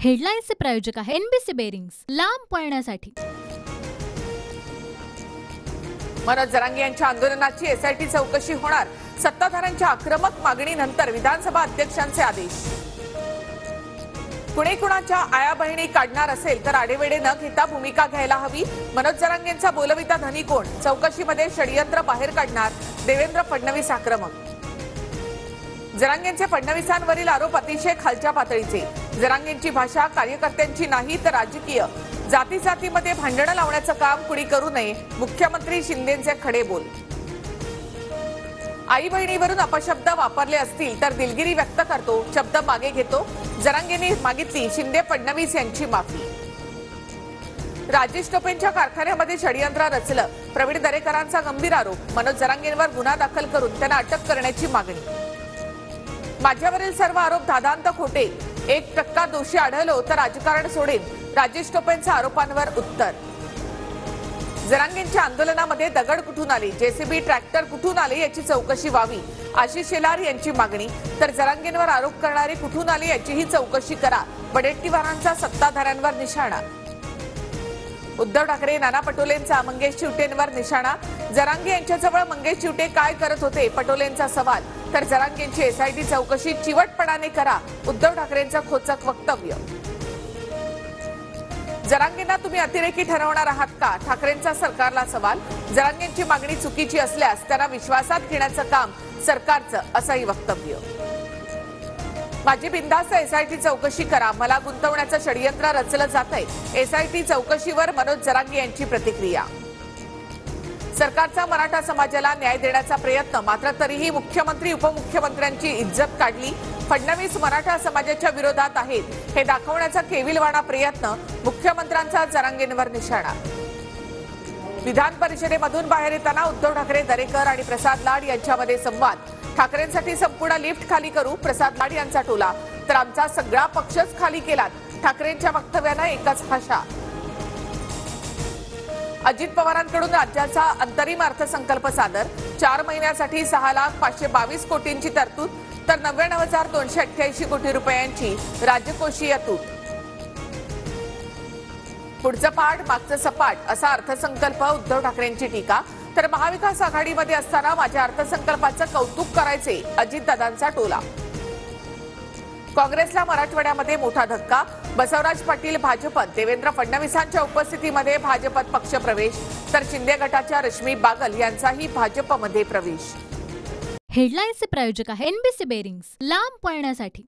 हेडलाईन्सचे प्रायोजक आहे NBC bearings, लांब पळण्यासाठी। मनोज जरांगे यांच्या आंदोलनाची एसआयटी चौकशी होणार। सत्ताधाऱ्यांच्या आक्रमक मागणीनंतर विधानसभा अध्यक्षांचे आदेश। कुणी कुणाच्या आया बहिणी काढणार असेल तर आडेवेडे न घेता भूमिका घ्यायला हवी। मनोज जरांगेंचा बोलविता धनी कोण? चौकशीमध्ये षडयंत्र बाहेर काढणार देवेंद्र फडणवीस आक्रमक। जरांगेंचे फडणवीसांवरील आरोप अतिशय खालच्या पातळीचे। जरांगेंची भाषा कार्यकर्त्यांची नाही तर राजकीय। जाती जातीमध्ये भांडणं लावण्याचं काम कुणी करू नये, मुख्यमंत्री शिंदेंचे खडे बोल। आई बहिणीवरून अपशब्द वापरले असतील तर दिलगिरी व्यक्त करतो, शब्द मागे घेतो। जरांगेंनी मागितली शिंदे फडणवीस यांची माफी। राजेश टोपेंच्या कारखान्यामध्ये षडयंत्र रचलं, प्रवीण दरेकरांचा गंभीर आरोप। मनोज जरांगेंवर गुन्हा दाखल करून त्यांना अटक करण्याची मागणी। माझ्यावरील सर्व आरोप धादांत खोटे, 1% दोषी आढळलो तर राजकारण सोडेन, राजेश टोपेंच्या आरोपांवर उत्तर। जरांगेंच्या आंदोलनामध्ये दगड कुठून आले, जेसीबी ट्रॅक्टर कुठून आले याची चौकशी व्हावी, आशिष शेलार यांची मागणी। तर जरांगेंवर आरोप करणारे कुठून आले याचीही चौकशी करा, वडेट्टीवारांचा सत्ताधाऱ्यांवर निशाणा। उद्धव ठाकरे नाना पटोलेंचा मंगेश चिवटेंवर निशाणा। जरांगे यांच्याजवळ मंगेश चिवटे काय करत होते, पटोलेंचा सवाल। तर जरांगेंची एसआयटी चौकशी चिवटपणाने करा, उद्धव ठाकरेंचं खोचक वक्तव्य। जरांगेंना तुम्ही अतिरेकी ठरवणार आहात का, ठाकरेंचा सरकारला सवाल। जरांगेंची मागणी चुकीची असल्यास त्यांना विश्वासात घेण्याचं काम सरकारचं, असंही वक्तव्य। माझी बिनधास्त एसआयटी चौकशी करा, मला गुंतवण्याचं षडयंत्र रचलं जातंय। एसआयटी चौकशीवर मनोज जरांगे यांची प्रतिक्रिया। सरकारचा मराठा समाजाला न्याय देण्याचा प्रयत्न, मात्र तरीही मुख्यमंत्री उपमुख्यमंत्र्यांची इज्जत काढली। फडणवीस मराठा समाजाच्या विरोधात आहेत हे दाखवण्याचा केविलवाणा प्रयत्न, मुख्यमंत्र्यांचा जरांगेंवर निशाणा। विधान परिषदेमधून बाहेर येताना उद्धव ठाकरे, दरेकर आणि प्रसाद लाड यांच्यामध्ये संवाद। ठाकरेंसाठी संपूर्ण लिफ्ट खाली करू, प्रसाद लाड यांचा टोला। तर आमचा सगळा पक्षच खाली केलात, ठाकरेंच्या वक्तव्यानं एकच भाषा। अजित पवारांकडून राज्याचा अंतरिम अर्थसंकल्प सादर, 4 महिन्यासाठी 6,522 कोटींची तरतूद, तर 99,288 कोटी रुपयांची राजकोषीय तूट। पुढचं पाठ मागचं सपाट असा अर्थसंकल्प, उद्धव ठाकरेंची टीका। तर महाविकास आघाडीमध्ये असताना माझ्या अर्थसंकल्पाचं कौतुक करायचे, अजितदादांचा टोला। काँग्रेसला मराठवाड्यामध्ये मोठा धक्का, बसवराज पाटील भाजपत, देवेंद्र फडणवीसांच्या उपस्थितीमध्ये भाजपत पक्षप्रवेश। तर शिंदे गटाच्या रश्मी बागल यांचाही भाजपमध्ये प्रवेश। हेडलाईन्सचे प्रायोजक आहे एनबीसी बेरिंग्स, लांब पळण्यासाठी।